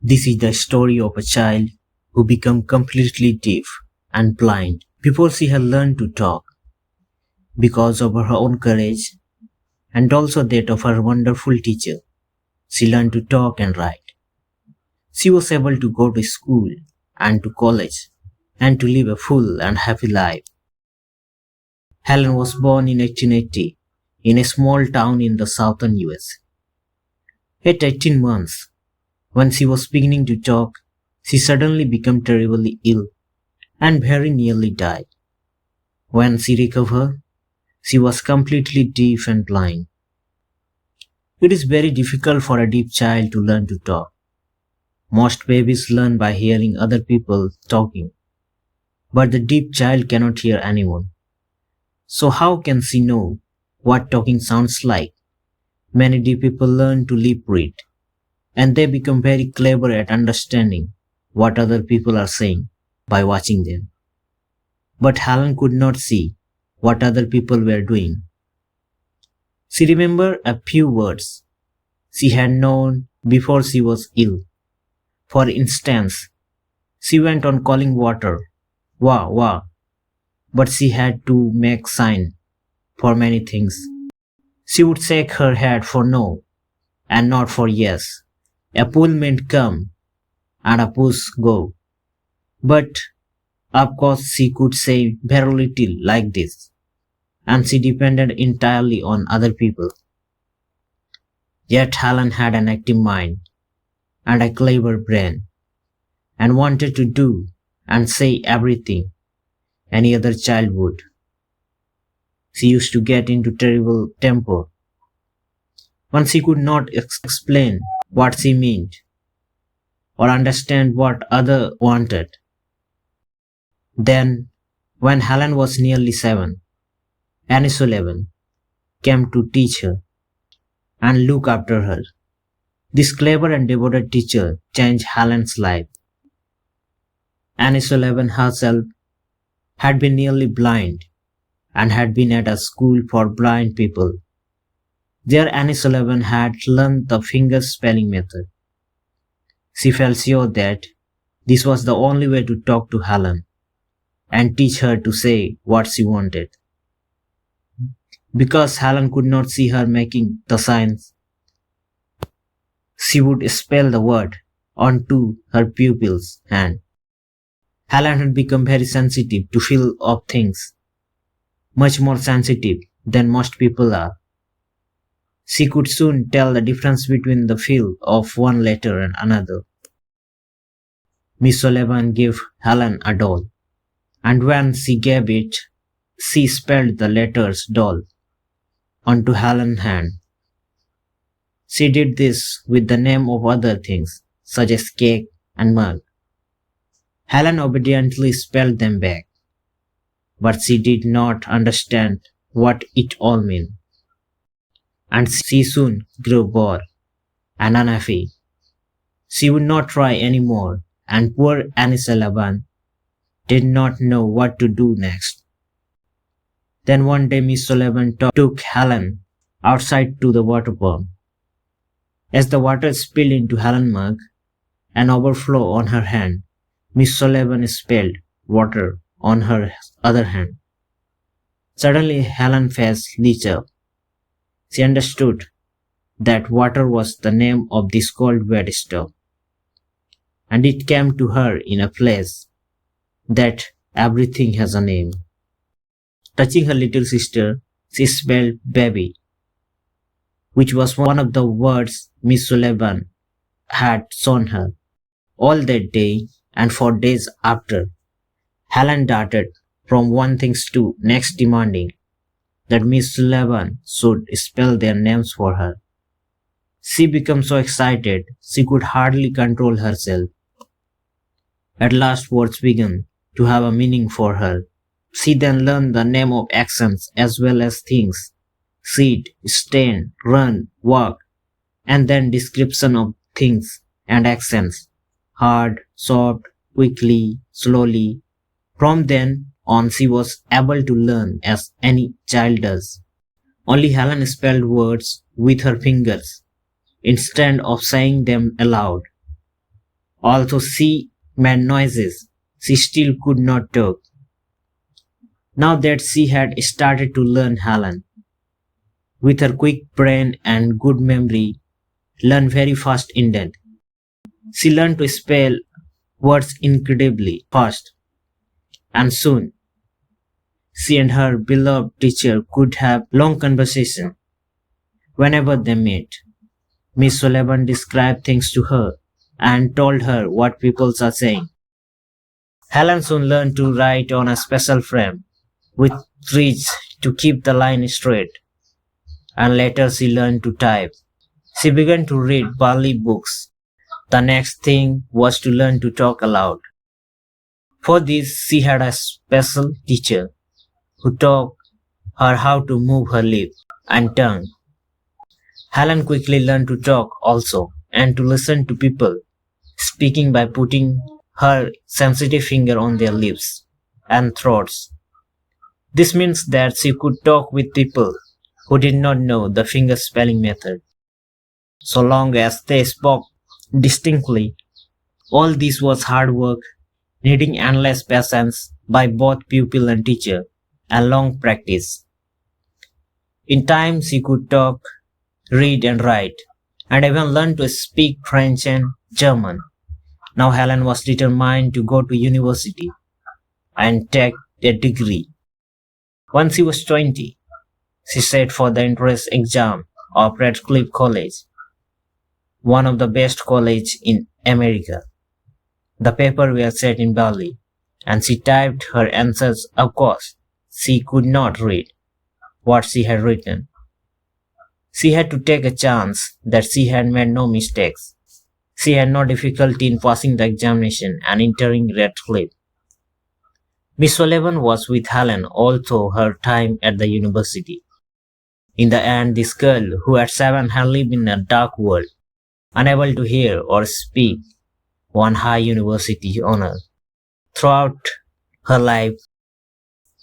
This is the story of a child who became completely deaf and blind before she had learned to talk because of her own courage and also that of her wonderful teacher. She learned to talk and write. She was able to go to school and to college and to live a full and happy life. Helen was born in 1880 in a small town in the southern US. At 18 months, when she was beginning to talk, she suddenly became terribly ill and very nearly died. When she recovered, she was completely deaf and blind. It is very difficult for a deaf child to learn to talk. Most babies learn by hearing other people talking, but the deaf child cannot hear anyone. So how can she know what talking sounds like? Many deaf people learn to lip read, and they become very clever at understanding what other people are saying by watching them. But Helen could not see what other people were doing. She remembered a few words she had known before she was ill. For instance, she went on calling water, wah wah, but she had to make sign for many things. She would shake her head for no and not for yes. A pull meant come and a push go. But of course she could say very little like this, and she depended entirely on other people. Yet Helen had an active mind and a clever brain and wanted to do and say everything any other child would. She used to get into terrible temper when she could not explain what she meant or understand what other wanted. Then, when Helen was nearly 7, Annie Sullivan came to teach her and look after her. This clever and devoted teacher changed Helen's life. Annie Sullivan herself had been nearly blind and had been at a school for blind people. There Annie Sullivan had learned the finger spelling method. She felt sure that this was the only way to talk to Helen and teach her to say what she wanted. Because Helen could not see her making the signs, she would spell the word onto her pupil's hand. Helen had become very sensitive to feel of things, much more sensitive than most people are. She could soon tell the difference between the feel of one letter and another. Miss Sullivan gave Helen a doll, and when she gave it, she spelled the letters doll onto Helen's hand. She did this with the name of other things, such as cake and mug. Helen obediently spelled them back, but she did not understand what it all meant. And she soon grew bored and unhappy. She would not try any more, and poor Annie Sullivan did not know what to do next. Then one day Miss Sullivan took Helen outside to the water pump. As the water spilled into Helen's mug and overflowed on her hand, Miss Sullivan spilled water on her other hand. Suddenly Helen's face lit up. She understood that water was the name of this cold wet stuff, and it came to her in a place that everything has a name. Touching her little sister, she spelled baby, which was one of the words Miss Sullivan had shown her. All that day and for days after, Helen darted from one thing to next demanding that Miss Sullivan should spell their names for her. She became so excited she could hardly control herself. At last words began to have a meaning for her. She then learned the name of actions as well as things: sit, stand, run, walk, and then description of things and actions: hard, soft, quickly, slowly. From then on she was able to learn as any child does. Only Helen spelled words with her fingers instead of saying them aloud. Although she made noises, she still could not talk. Now that she had started to learn, Helen, with her quick brain and good memory, learned very fast Indian. She learned to spell words incredibly fast, and soon she and her beloved teacher could have long conversation whenever they met. Miss Sullivan described things to her and told her what people are saying. Helen soon learned to write on a special frame with trees to keep the line straight, and later she learned to type. She began to read Bali books. The next thing was to learn to talk aloud. For this, she had a special teacher who taught her how to move her lips and tongue. Helen quickly learned to talk also and to listen to people speaking by putting her sensitive finger on their lips and throats. This means that she could talk with people who did not know the finger spelling method. So long as they spoke distinctly, all this was hard work, needing endless patience by both pupil and teacher, and long practice. In time, she could talk, read, and write, and even learn to speak French and German. Now Helen was determined to go to university and take a degree. When she was 20, she sat for the entrance exam of Radcliffe College, one of the best colleges in America. The paper was set in Bali, and she typed her answers. Of course, she could not read what she had written. She had to take a chance that she had made no mistakes. She had no difficulty in passing the examination and entering Radcliffe. Miss Sullivan was with Helen all through her time at the university. In the end, this girl, who at 7 had lived in a dark world, unable to hear or speak, won high university honor. Throughout her life,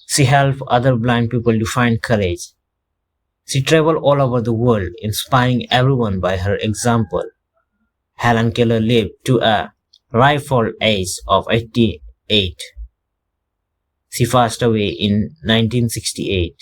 she helped other blind people to find courage. She traveled all over the world, inspiring everyone by her example. Helen Keller lived to a ripe old age of 88. She passed away in 1968.